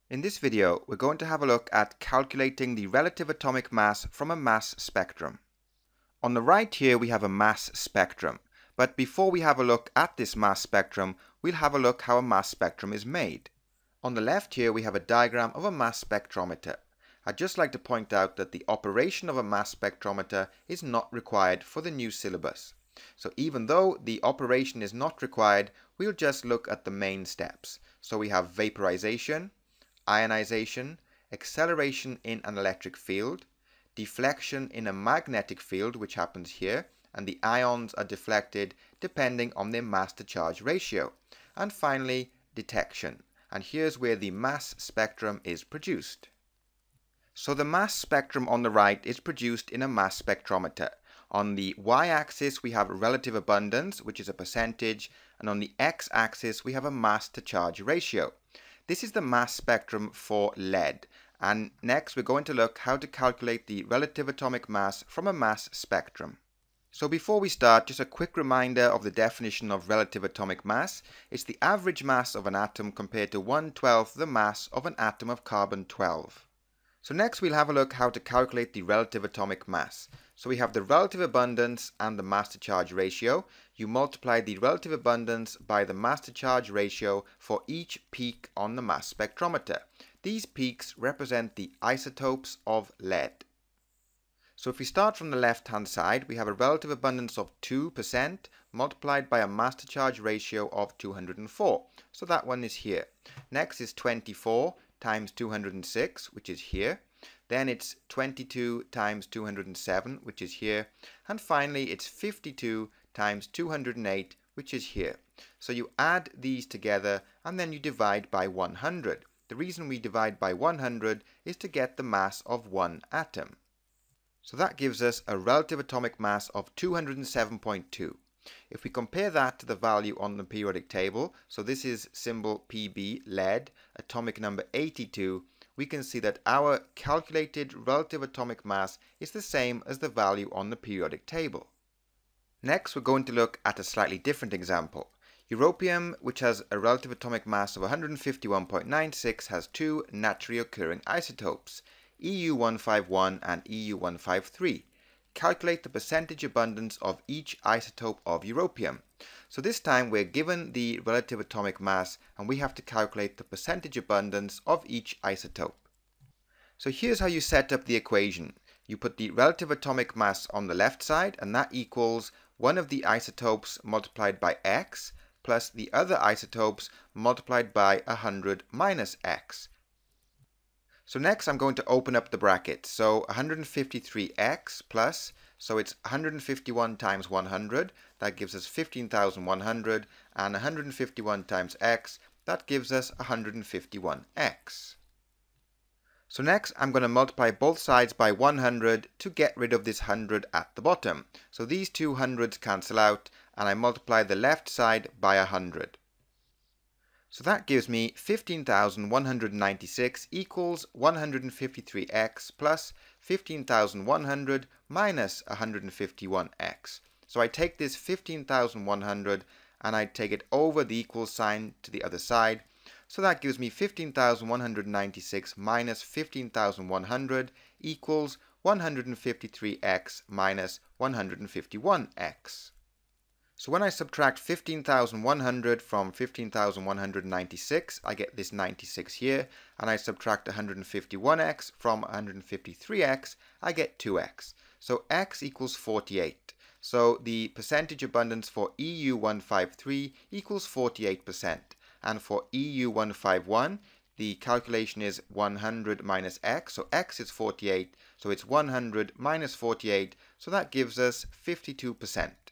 In this video, we're going to have a look at calculating the relative atomic mass from a mass spectrum. On the right here, we have a mass spectrum. But before we have a look at this mass spectrum, we'll have a look how a mass spectrum is made. On the left here, we have a diagram of a mass spectrometer. I'd just like to point out that the operation of a mass spectrometer is not required for the new syllabus. So even though the operation is not required, we'll just look at the main steps. So we have vaporization, ionization, acceleration in an electric field, deflection in a magnetic field, which happens here, and the ions are deflected depending on their mass to charge ratio, and finally detection, and here's where the mass spectrum is produced. So the mass spectrum on the right is produced in a mass spectrometer. On the y-axis we have relative abundance, which is a percentage, and on the x-axis we have a mass to charge ratio. This is the mass spectrum for lead, and next we're going to look how to calculate the relative atomic mass from a mass spectrum. So before we start, just a quick reminder of the definition of relative atomic mass. It's the average mass of an atom compared to 1/12 the mass of an atom of carbon-12. So next we'll have a look how to calculate the relative atomic mass. So we have the relative abundance and the mass to charge ratio. You multiply the relative abundance by the mass to charge ratio for each peak on the mass spectrometer. These peaks represent the isotopes of lead. So if we start from the left hand side, we have a relative abundance of 2% multiplied by a mass to charge ratio of 204. So that one is here. Next is 24 times 206, which is here. Then it's 22 times 207, which is here. And finally, it's 52 times 208, which is here. So you add these together and then you divide by 100. The reason we divide by 100 is to get the mass of one atom. So that gives us a relative atomic mass of 207.2. If we compare that to the value on the periodic table, so this is symbol Pb, lead, atomic number 82, we can see that our calculated relative atomic mass is the same as the value on the periodic table. Next, we're going to look at a slightly different example. Europium, which has a relative atomic mass of 151.96, has two naturally occurring isotopes, EU151 and EU153. Calculate the percentage abundance of each isotope of europium. So this time we're given the relative atomic mass and we have to calculate the percentage abundance of each isotope. So here's how you set up the equation. You put the relative atomic mass on the left side, and that equals one of the isotopes multiplied by x plus the other isotopes multiplied by 100 minus x. So next I'm going to open up the brackets. So 153x plus, so it's 151 times 100, that gives us 15,100, and 151 times x, that gives us 151x. So next I'm going to multiply both sides by 100 to get rid of this 100 at the bottom. So these two hundreds cancel out, and I multiply the left side by 100. So that gives me 15,196 equals 153x plus 15,100 minus 151x. So I take this 15,100 and I take it over the equal sign to the other side. So that gives me 15,196 minus 15,100 equals 153x minus 151x. So when I subtract 15,100 from 15,196, I get this 96 here, and I subtract 151x from 153x, I get 2x. So x equals 48. So the percentage abundance for EU153 equals 48%, and for EU151, the calculation is 100 minus x, so x is 48, so it's 100 minus 48, so that gives us 52%.